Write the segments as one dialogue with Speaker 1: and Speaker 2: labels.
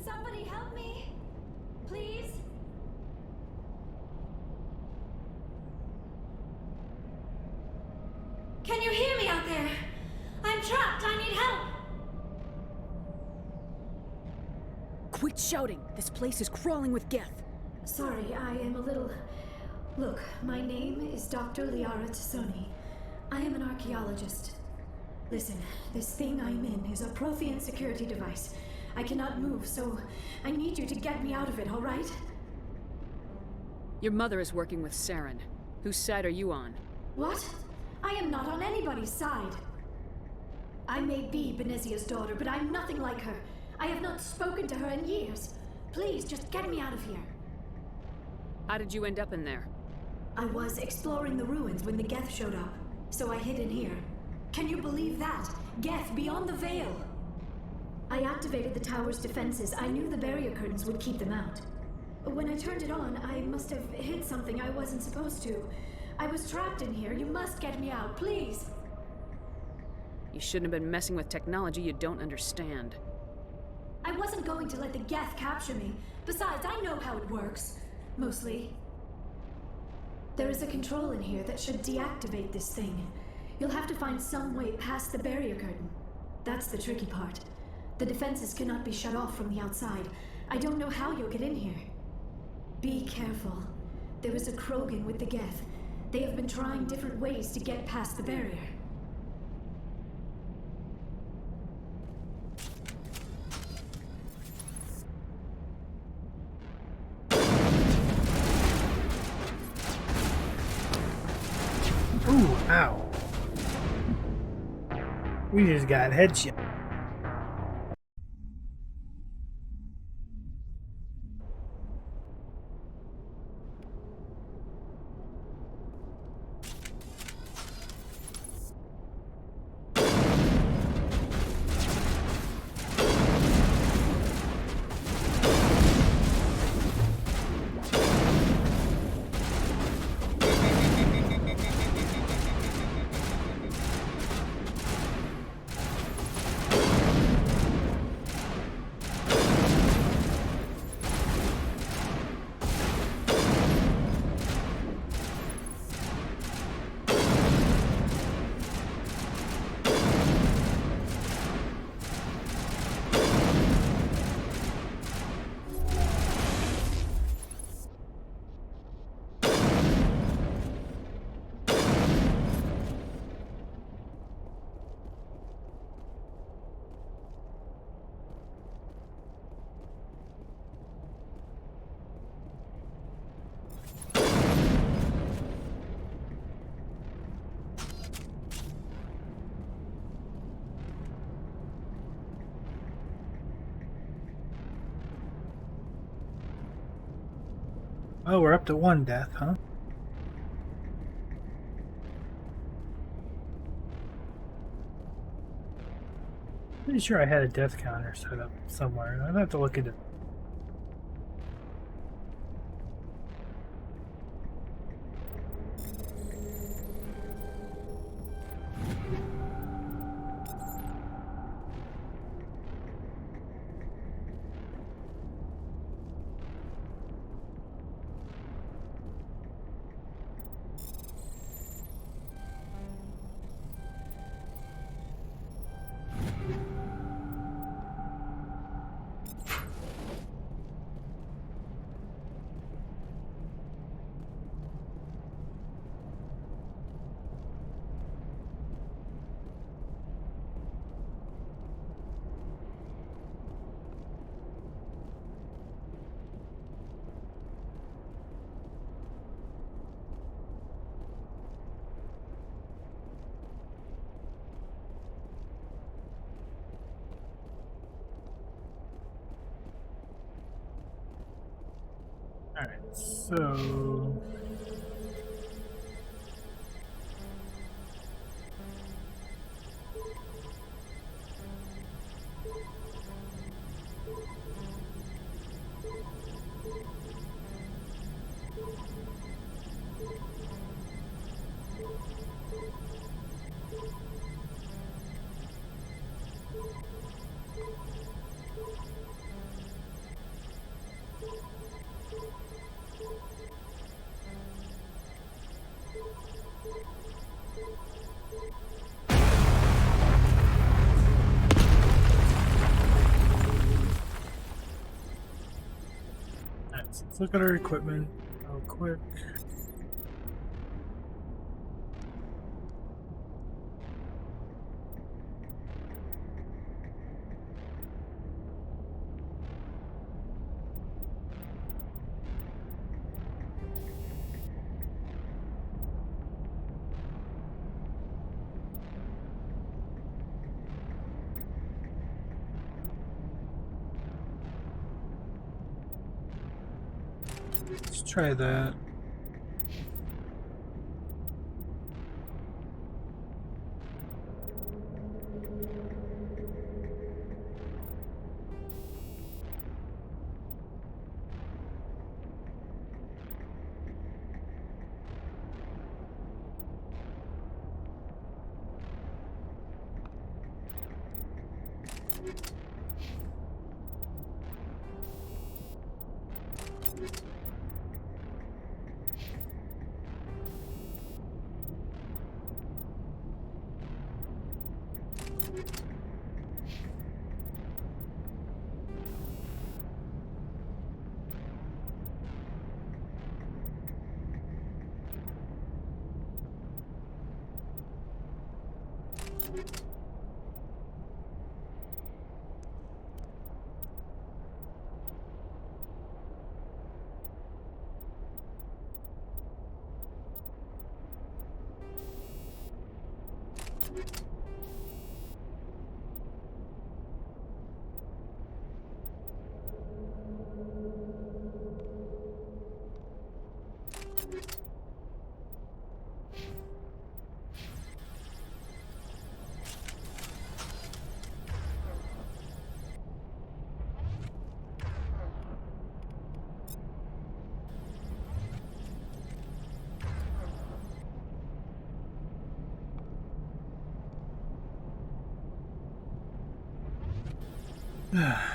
Speaker 1: Somebody help me! Please? Can you hear me out there? I'm trapped! I need help!
Speaker 2: Quit shouting! This place is crawling with Geth!
Speaker 1: Sorry, I am a little... Look, my name is Dr. Liara Tassoni. I am an archaeologist. Listen, this thing I'm in is a Prothean security device. I cannot move, so I need you to get me out of it, all right?
Speaker 2: Your mother is working with Saren. Whose side are you on?
Speaker 1: What? I am not on anybody's side. I may be Benezia's daughter, but I'm nothing like her. I have not spoken to her in years. Please, just get me out of here.
Speaker 2: How did you end up in there?
Speaker 1: I was exploring the ruins when the Geth showed up, so I hid in here. Can you believe that? Geth beyond the veil! I activated the tower's defenses. I knew the barrier curtains would keep them out. When I turned it on, I must have hit something I wasn't supposed to. I was trapped in here. You must get me out, please!
Speaker 2: You shouldn't have been messing with technology you don't understand.
Speaker 1: I wasn't going to let the Geth capture me. Besides, I know how it works. Mostly. There is a control in here that should deactivate this thing. You'll have to find some way past the barrier curtain. That's the tricky part. The defenses cannot be shut off from the outside. I don't know how you'll get in here. Be careful. There is a Krogan with the Geth. They have been trying different ways to get past the barrier.
Speaker 3: Ooh, ow. We just got headshot. Oh, we're up to 1 death, huh? Pretty sure I had a death counter set up somewhere. I'd have to look at it. Alright, so... Let's look at our equipment real quick. Let's try that.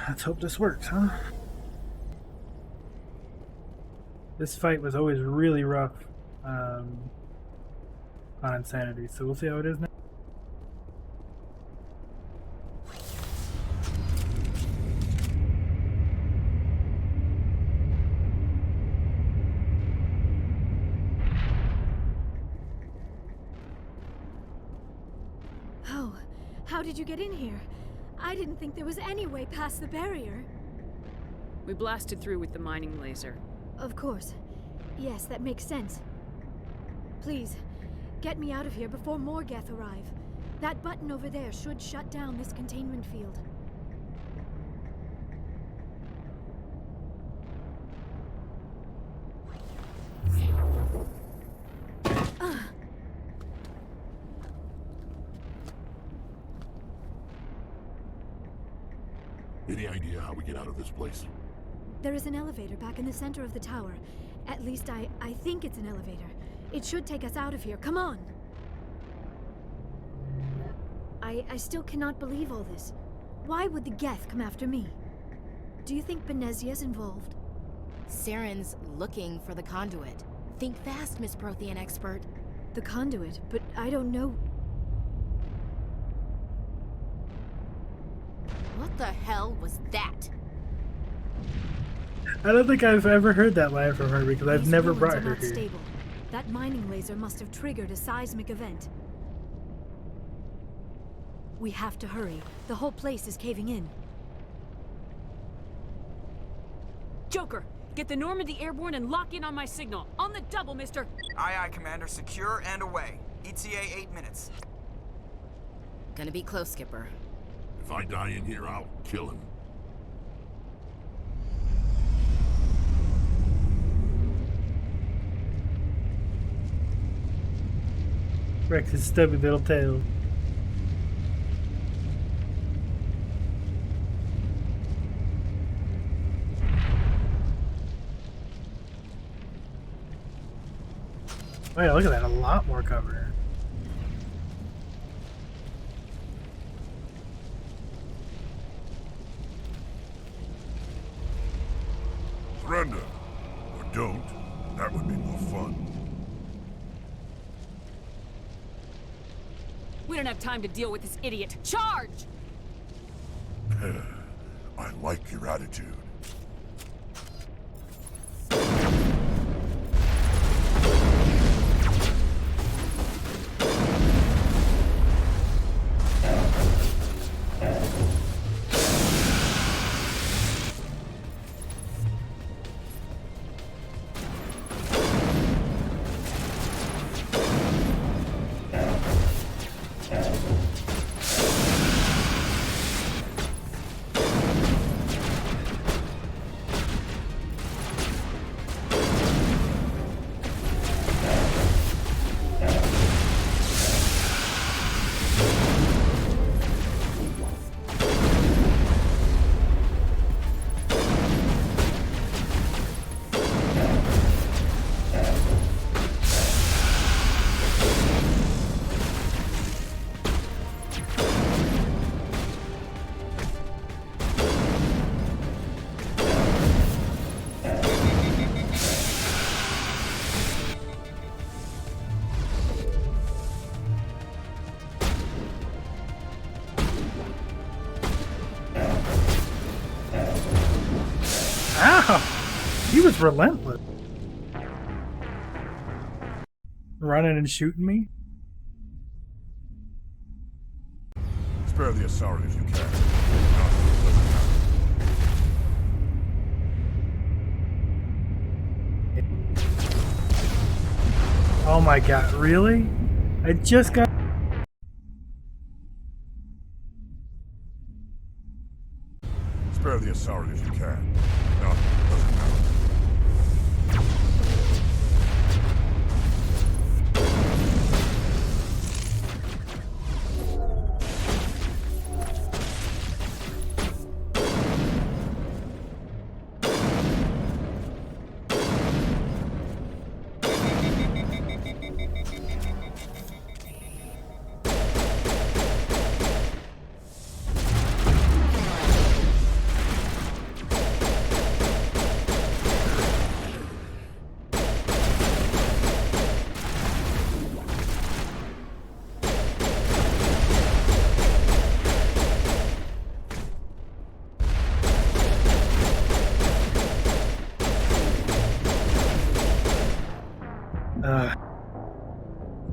Speaker 3: Let's hope this works, huh? This fight was always really rough on Insanity, so we'll see how it is now.
Speaker 1: Oh, how did you get in here? I didn't think there was any way past the barrier.
Speaker 2: We blasted through with the mining laser.
Speaker 1: Of course. Yes, that makes sense. Please, get me out of here before more Geth arrive. That button over there should shut down this containment field.
Speaker 4: Any idea how we get out of this place?
Speaker 1: There is an elevator back in the center of the tower. At least I think it's an elevator. It should take us out of here. Come on! I still cannot believe all this. Why would the Geth come after me? Do you think Benezia's involved?
Speaker 5: Saren's looking for the conduit. Think fast, Miss Prothean expert.
Speaker 1: The conduit, but I don't know.
Speaker 5: What the hell was that?
Speaker 3: I don't think I've ever heard that line from her because I've
Speaker 1: These
Speaker 3: never
Speaker 1: ruins
Speaker 3: brought
Speaker 1: are
Speaker 3: her
Speaker 1: not
Speaker 3: here.
Speaker 1: stable. That mining laser must have triggered a seismic event. We have to hurry. The whole place is caving in.
Speaker 2: Joker, get the Normandy airborne and lock in on my signal. On the double, mister!
Speaker 6: Aye, aye, Commander. Secure and away. ETA 8 minutes.
Speaker 5: Gonna be close, Skipper.
Speaker 4: If I die in here, I'll kill him.
Speaker 3: Rex's stubby little tail. Oh yeah, look at that, a lot more cover.
Speaker 4: Surrender. Or don't. That would be more fun.
Speaker 2: We don't have time to deal with this idiot. Charge!
Speaker 4: I like your attitude.
Speaker 3: just relentless. Running and shooting me?
Speaker 4: Spare the Asari if you can. Not doesn't matter.
Speaker 3: Oh my god, really? I just got...
Speaker 4: Spare the Asari if you can. Not doesn't matter.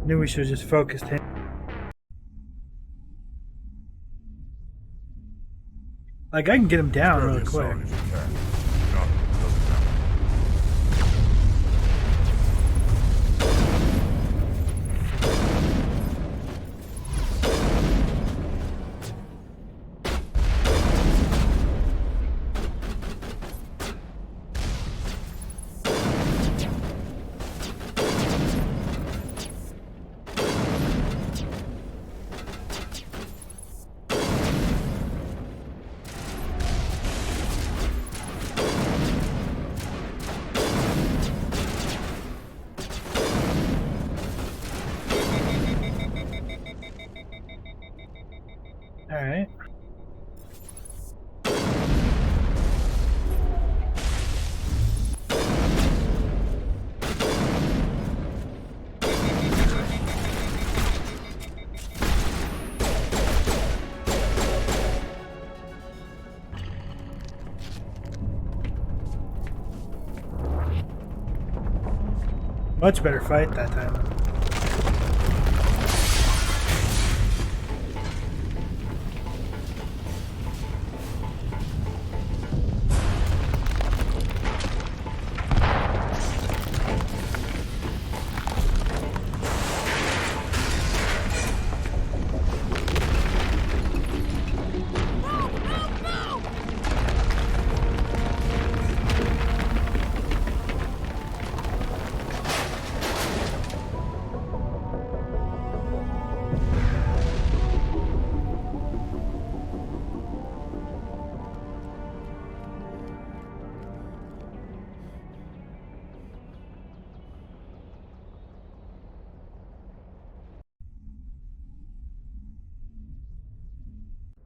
Speaker 3: Knew we should have just focused him. Like, I can get him down
Speaker 4: Spare
Speaker 3: really
Speaker 4: the
Speaker 3: quick.
Speaker 4: Asari if you can. Not doesn't matter.
Speaker 3: Alright. Much better fight that time.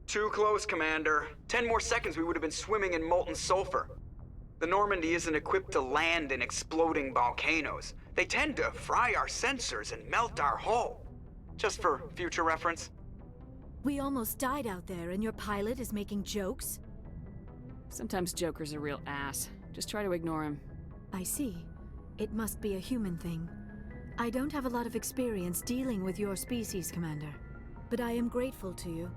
Speaker 6: Too close, Commander. 10 more seconds we would have been swimming in molten sulfur. The Normandy isn't equipped to land in exploding volcanoes. They tend to fry our sensors and melt our hull. Just for future reference.
Speaker 1: We almost died out there, and your pilot is making jokes?
Speaker 2: Sometimes Joker's a real ass. Just try to ignore him.
Speaker 1: I see. It must be a human thing. I don't have a lot of experience dealing with your species, Commander. But I am grateful to you.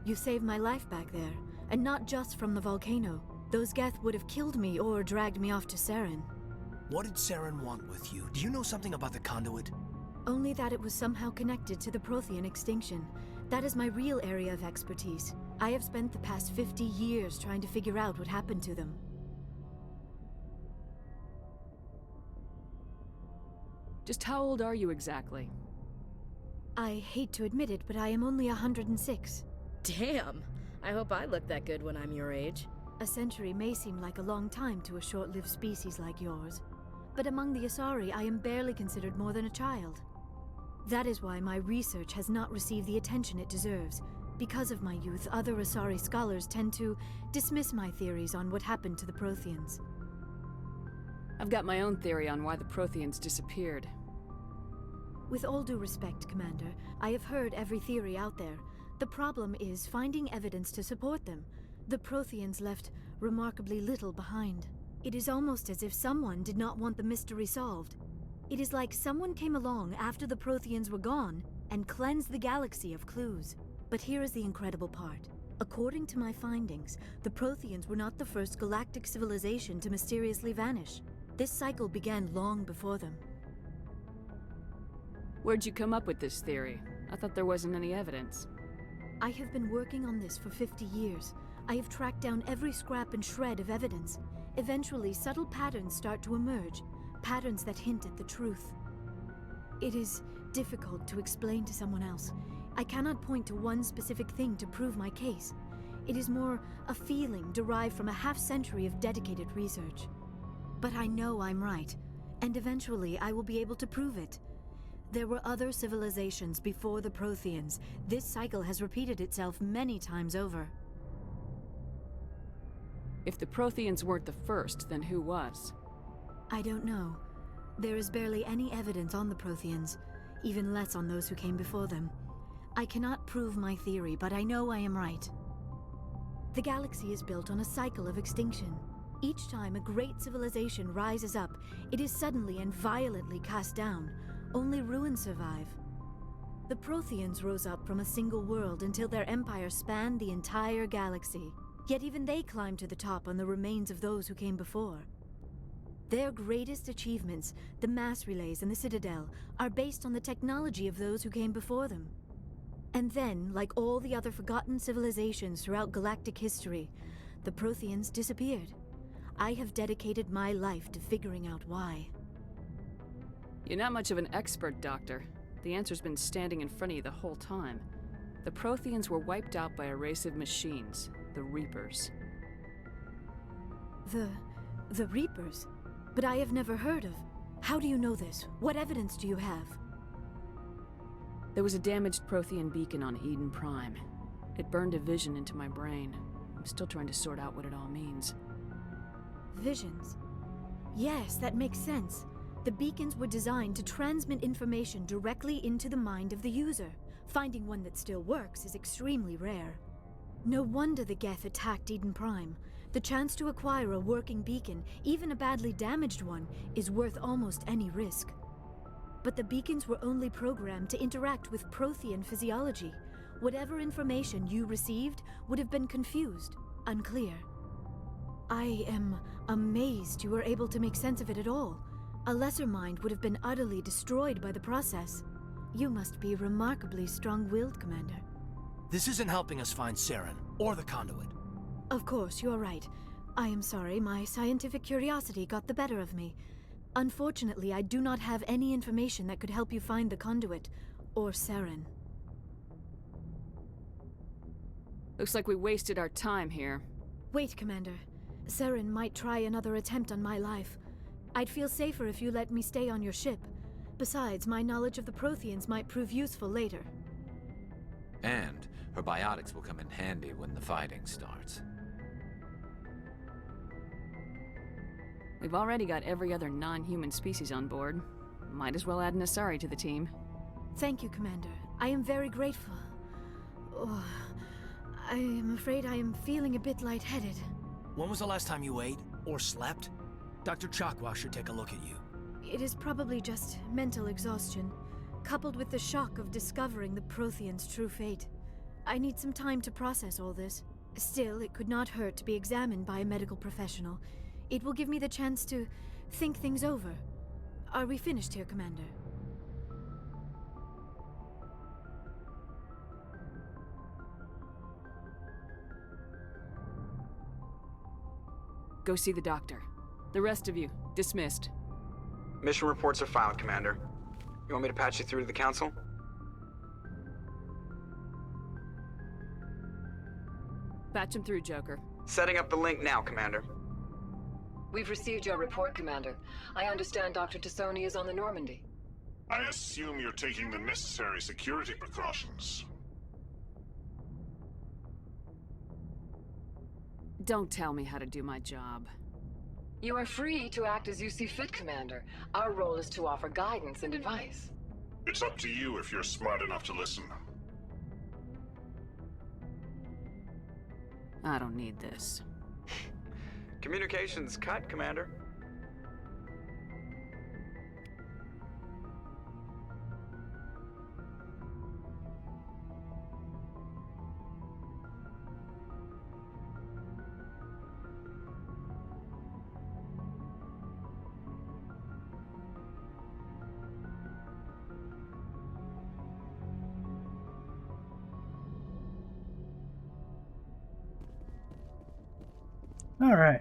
Speaker 1: You saved my life back there, and not just from the volcano. Those Geth would have killed me or dragged me off to Saren.
Speaker 7: What did Saren want with you? Do you know something about the conduit?
Speaker 1: Only that it was somehow connected to the Prothean extinction. That is my real area of expertise. I have spent the past 50 years trying to figure out what happened to them.
Speaker 2: Just how old are you exactly?
Speaker 1: I hate to admit it, but I am only 106.
Speaker 5: Damn! I hope I look that good when I'm your age.
Speaker 1: A century may seem like a long time to a short-lived species like yours, but among the Asari, I am barely considered more than a child. That is why my research has not received the attention it deserves. Because of my youth, other Asari scholars tend to dismiss my theories on what happened to the Protheans.
Speaker 2: I've got my own theory on why the Protheans disappeared.
Speaker 1: With all due respect, Commander, I have heard every theory out there. The problem is finding evidence to support them. The Protheans left remarkably little behind. It is almost as if someone did not want the mystery solved. It is like someone came along after the Protheans were gone and cleansed the galaxy of clues. But here is the incredible part. According to my findings, the Protheans were not the first galactic civilization to mysteriously vanish. This cycle began long before them.
Speaker 2: Where'd you come up with this theory? I thought there wasn't any evidence.
Speaker 1: I have been working on this for 50 years. I have tracked down every scrap and shred of evidence. Eventually, subtle patterns start to emerge, patterns that hint at the truth. It is difficult to explain to someone else. I cannot point to one specific thing to prove my case. It is more a feeling derived from a half-century of dedicated research. But I know I'm right, and eventually I will be able to prove it. There were other civilizations before the Protheans. This cycle has repeated itself many times over.
Speaker 2: If the Protheans weren't the first, then who was?
Speaker 1: I don't know. There is barely any evidence on the Protheans, even less on those who came before them. I cannot prove my theory, but I know I am right. The galaxy is built on a cycle of extinction. Each time a great civilization rises up, it is suddenly and violently cast down. Only ruins survive. The Protheans rose up from a single world until their empire spanned the entire galaxy. Yet even they climbed to the top on the remains of those who came before. Their greatest achievements, the mass relays and the Citadel, are based on the technology of those who came before them. And then, like all the other forgotten civilizations throughout galactic history, the Protheans disappeared. I have dedicated my life to figuring out why.
Speaker 2: You're not much of an expert, Doctor. The answer's been standing in front of you the whole time. The Protheans were wiped out by a race of machines, the Reapers.
Speaker 1: The Reapers? But I have never heard of. How do you know this? What evidence do you have?
Speaker 2: There was a damaged Prothean beacon on Eden Prime. It burned a vision into my brain. I'm still trying to sort out what it all means.
Speaker 1: Visions? Yes, that makes sense. The beacons were designed to transmit information directly into the mind of the user. Finding one that still works is extremely rare. No wonder the Geth attacked Eden Prime. The chance to acquire a working beacon, even a badly damaged one, is worth almost any risk. But the beacons were only programmed to interact with Prothean physiology. Whatever information you received would have been confused, unclear. I am amazed you were able to make sense of it at all. A lesser mind would have been utterly destroyed by the process. You must be remarkably strong-willed, Commander.
Speaker 7: This isn't helping us find Saren, or the conduit.
Speaker 1: Of course, you're right. I am sorry, my scientific curiosity got the better of me. Unfortunately, I do not have any information that could help you find the conduit, or Saren.
Speaker 2: Looks like we wasted our time here.
Speaker 1: Wait, Commander. Saren might try another attempt on my life. I'd feel safer if you let me stay on your ship. Besides, my knowledge of the Protheans might prove useful later.
Speaker 8: And her biotics will come in handy when the fighting starts.
Speaker 2: We've already got every other non-human species on board. Might as well add an Asari to the team.
Speaker 1: Thank you, Commander. I am very grateful. Oh, I am afraid I am feeling a bit lightheaded.
Speaker 7: When was the last time you ate, or slept? Dr. Chakwa should take a look at you.
Speaker 1: It is probably just mental exhaustion, coupled with the shock of discovering the Protheans' true fate. I need some time to process all this. Still, it could not hurt to be examined by a medical professional. It will give me the chance to think things over. Are we finished here, Commander?
Speaker 2: Go see the doctor. The rest of you, dismissed.
Speaker 6: Mission reports are filed, Commander. You want me to patch you through to the Council?
Speaker 2: Patch him through, Joker.
Speaker 6: Setting up the link now, Commander.
Speaker 9: We've received your report, Commander. I understand Dr. Tassoni is on the Normandy.
Speaker 4: I assume you're taking the necessary security precautions.
Speaker 2: Don't tell me how to do my job.
Speaker 9: You are free to act as you see fit, Commander. Our role is to offer guidance and advice.
Speaker 4: It's up to you if you're smart enough to listen.
Speaker 2: I don't need this.
Speaker 6: Communications cut, Commander.
Speaker 3: All right.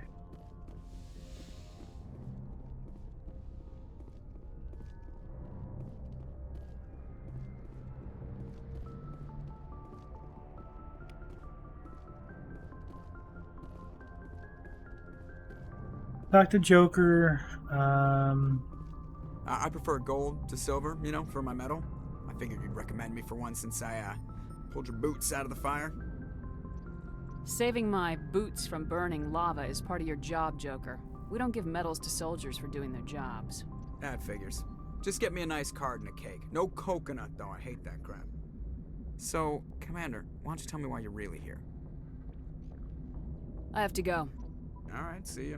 Speaker 3: Talk to Joker.
Speaker 6: I prefer gold to silver, you know, for my metal. I figured you'd recommend me for one since I pulled your boots out of the fire.
Speaker 2: Saving my boots from burning lava is part of your job, Joker. We don't give medals to soldiers for doing their jobs.
Speaker 6: That figures. Just get me a nice card and a cake. No coconut, though. I hate that crap. So, Commander, why don't you tell me why you're really here?
Speaker 2: I have to go.
Speaker 6: All right, see ya.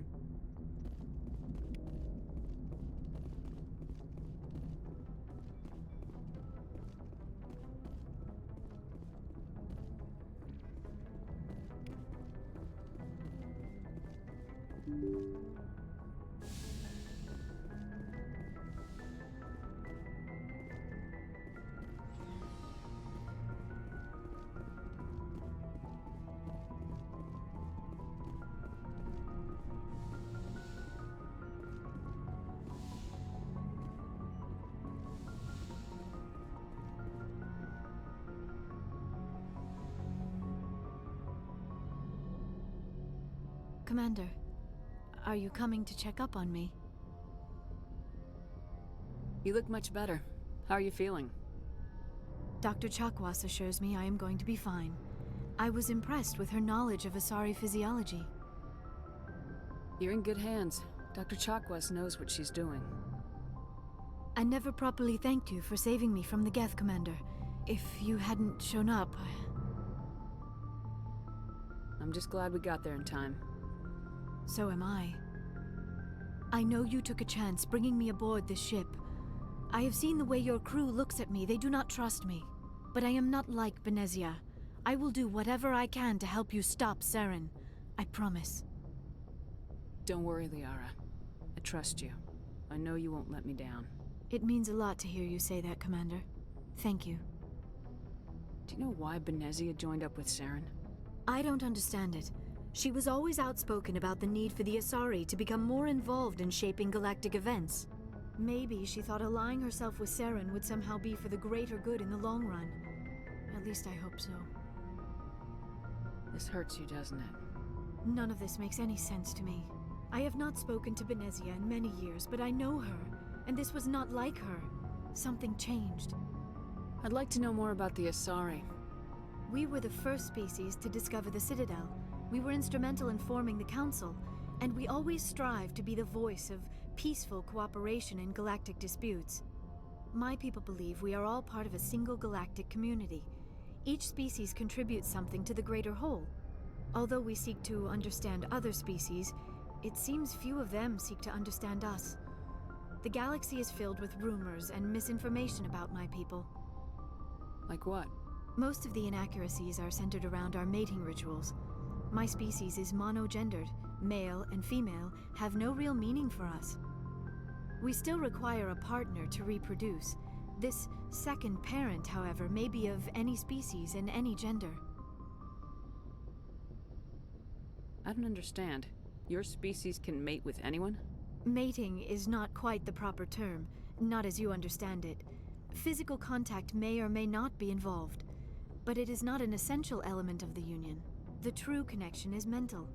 Speaker 1: Commander, are you coming to check up on me?
Speaker 2: You look much better. How are you feeling?
Speaker 1: Dr. Chakwas assures me I am going to be fine. I was impressed with her knowledge of Asari physiology.
Speaker 2: You're in good hands. Dr. Chakwas knows what she's doing.
Speaker 1: I never properly thanked you for saving me from the Geth, Commander. If you hadn't shown up,
Speaker 2: I'm just glad we got there in time.
Speaker 1: So am I. I know you took a chance bringing me aboard this ship. I have seen the way your crew looks at me. They do not trust me. But I am not like Benezia. I will do whatever I can to help you stop Saren. I promise.
Speaker 2: Don't worry, Liara. I trust you. I know you won't let me down.
Speaker 1: It means a lot to hear you say that, Commander. Thank you.
Speaker 2: Do you know why Benezia joined up with Saren?
Speaker 1: I don't understand it. She was always outspoken about the need for the Asari to become more involved in shaping galactic events. Maybe she thought allying herself with Saren would somehow be for the greater good in the long run. At least I hope so.
Speaker 2: This hurts you, doesn't it?
Speaker 1: None of this makes any sense to me. I have not spoken to Benezia in many years, but I know her, and this was not like her. Something changed.
Speaker 2: I'd like to know more about the Asari.
Speaker 1: We were the first species to discover the Citadel. We were instrumental in forming the Council, and we always strive to be the voice of peaceful cooperation in galactic disputes. My people believe we are all part of a single galactic community. Each species contributes something to the greater whole. Although we seek to understand other species, it seems few of them seek to understand us. The galaxy is filled with rumors and misinformation about my people.
Speaker 2: Like what?
Speaker 1: Most of the inaccuracies are centered around our mating rituals. My species is monogendered. Male and female have no real meaning for us. We still require a partner to reproduce. This second parent, however, may be of any species and any gender.
Speaker 2: I don't understand. Your species can mate with anyone?
Speaker 1: Mating is not quite the proper term, not as you understand it. Physical contact may or may not be involved, but it is not an essential element of the union. The true connection is mental.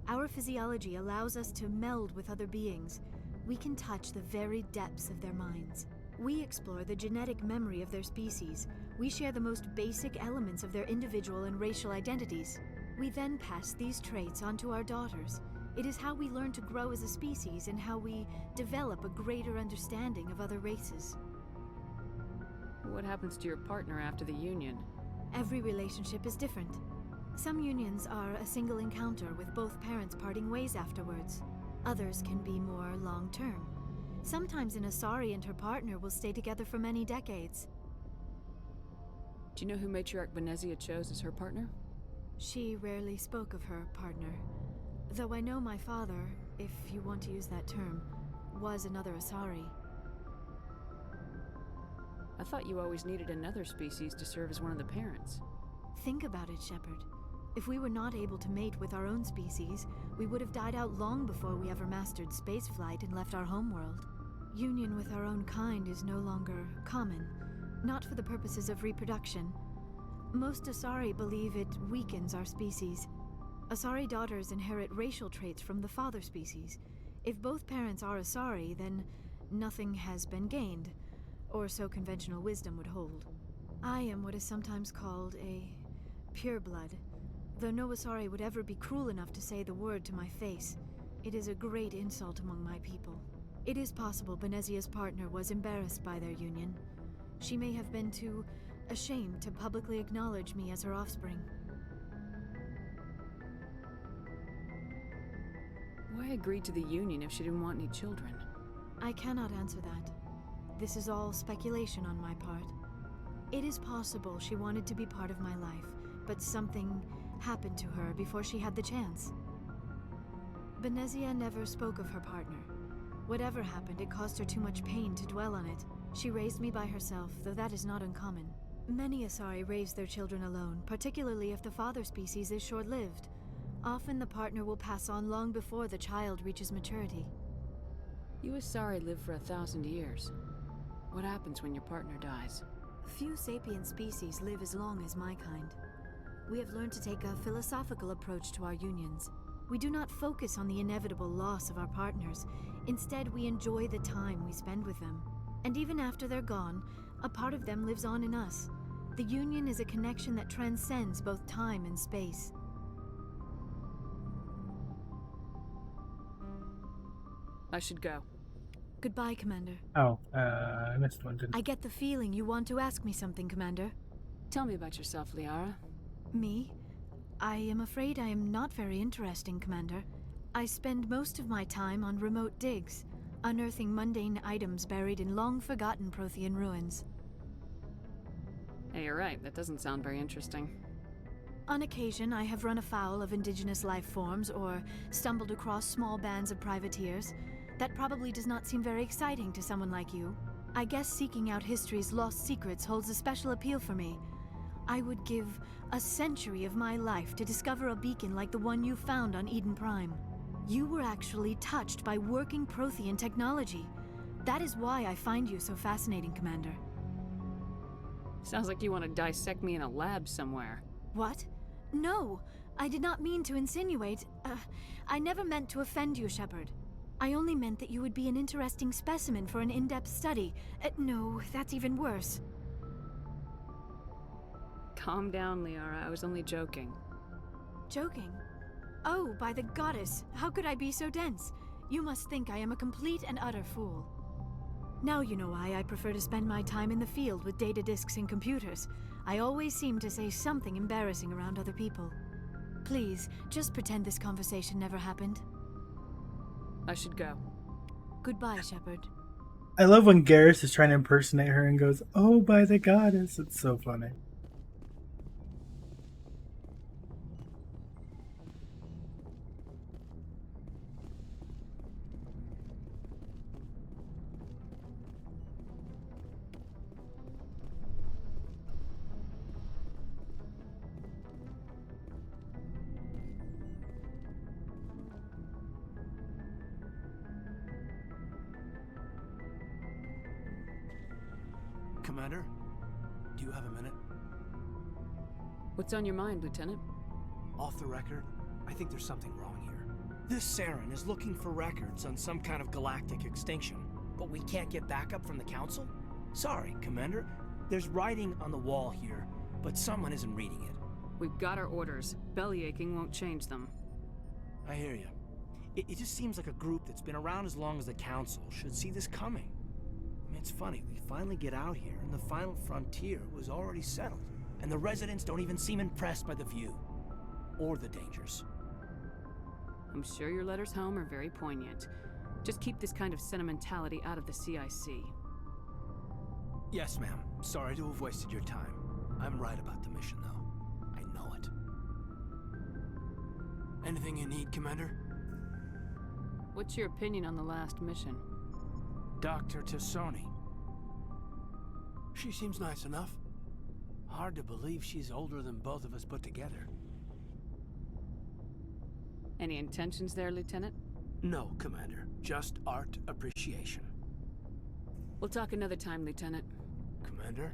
Speaker 1: Our physiology allows us to meld with other beings. We can touch the very depths of their minds. We explore the genetic memory of their species. We share the most basic elements of their individual and racial identities. We then pass these traits on to our daughters. It is how we learn to grow as a species and how we develop a greater understanding of other races.
Speaker 2: What happens to your partner after the union?
Speaker 1: Every relationship is different.
Speaker 10: Some unions are a single encounter with both parents parting ways afterwards. Others can be more long-term. Sometimes an Asari and her partner will stay together for many decades.
Speaker 2: Do you know who Matriarch Venezia chose as her partner?
Speaker 10: She rarely spoke of her partner. Though I know my father, if you want to use that term, was another Asari.
Speaker 2: I thought you always needed another species to serve as one of the parents.
Speaker 10: Think about it, Shepard. If we were not able to mate with our own species, we would have died out long before we ever mastered spaceflight and left our homeworld. Union with our own kind is no longer common, not for the purposes of reproduction. Most Asari believe it weakens our species. Asari daughters inherit racial traits from the father species. If both parents are Asari, then nothing has been gained, or so conventional wisdom would hold. I am what is sometimes called a pureblood. Though no Asari would ever be cruel enough to say the word to my face, it is a great insult among my people. It is possible Venezia's partner was embarrassed by their union. She may have been too ashamed to publicly acknowledge me as her offspring.
Speaker 2: Why agree to the union if she didn't want any children?
Speaker 10: I cannot answer that. This is all speculation on my part. It is possible she wanted to be part of my life, but something happened to her before she had the chance. Venezia never spoke of her partner. Whatever happened, it caused her too much pain to dwell on it. She raised me by herself, though that is not uncommon. Many Asari raise their children alone, particularly if the father species is short-lived. Often the partner will pass on long before the child reaches maturity.
Speaker 2: You Asari live for 1,000 years. What happens when your partner dies?
Speaker 10: Few sapient species live as long as my kind. We have learned to take a philosophical approach to our unions. We do not focus on the inevitable loss of our partners. Instead, we enjoy the time we spend with them. And even after they're gone, a part of them lives on in us. The union is a connection that transcends both time and space.
Speaker 2: I should go.
Speaker 10: Goodbye, Commander.
Speaker 3: Oh, I missed one, didn't I?
Speaker 10: I get the feeling you want to ask me something, Commander.
Speaker 2: Tell me about yourself, Liara.
Speaker 10: Me? I am afraid I am not very interesting, Commander. I spend most of my time on remote digs, unearthing mundane items buried in long-forgotten Prothean ruins.
Speaker 2: Hey, you're right. That doesn't sound very interesting.
Speaker 10: On occasion, I have run afoul of indigenous life forms or stumbled across small bands of privateers. That probably does not seem very exciting to someone like you. I guess seeking out history's lost secrets holds a special appeal for me. I would give a century of my life to discover a beacon like the one you found on Eden Prime. You were actually touched by working Prothean technology. That is why I find you so fascinating, Commander.
Speaker 2: Sounds like you want to dissect me in a lab somewhere.
Speaker 10: What? No, I did not mean to insinuate. I never meant to offend you, Shepard. I only meant that you would be an interesting specimen for an in-depth study. No, that's even worse.
Speaker 2: Calm down, Liara. I was only joking.
Speaker 10: Joking? Oh, by the goddess, how could I be so dense? You must think I am a complete and utter fool. Now you know why I prefer to spend my time in the field with data disks and computers. I always seem to say something embarrassing around other people. Please, just pretend this conversation never happened.
Speaker 2: I should go.
Speaker 10: Goodbye, Shepard.
Speaker 3: I love when Garrus is trying to impersonate her and goes, "Oh, by the goddess." It's so funny.
Speaker 7: Commander, do you have a minute?
Speaker 2: What's on your mind, Lieutenant?
Speaker 7: Off the record, I think there's something wrong here. This Saren is looking for records on some kind of galactic extinction, but we can't get backup from the Council? Sorry, Commander. There's writing on the wall here, but someone isn't reading it.
Speaker 2: We've got our orders. Belly aching won't change them.
Speaker 7: I hear you. It just seems like a group that's been around as long as the Council should see this coming. I mean, it's funny, we finally get out here, and the final frontier was already settled, and the residents don't even seem impressed by the view. or the dangers.
Speaker 2: I'm sure your letters home are very poignant. Just keep this kind of sentimentality out of the CIC.
Speaker 7: Yes, ma'am. Sorry to have wasted your time. I'm right about the mission, though. I know it. Anything you need, Commander?
Speaker 2: What's your opinion on the last mission?
Speaker 7: Dr. Tassoni. She seems nice enough. Hard to believe she's older than both of us put together.
Speaker 2: Any intentions there, Lieutenant?
Speaker 7: No, Commander. Just art appreciation.
Speaker 2: We'll talk another time, Lieutenant.
Speaker 7: Commander?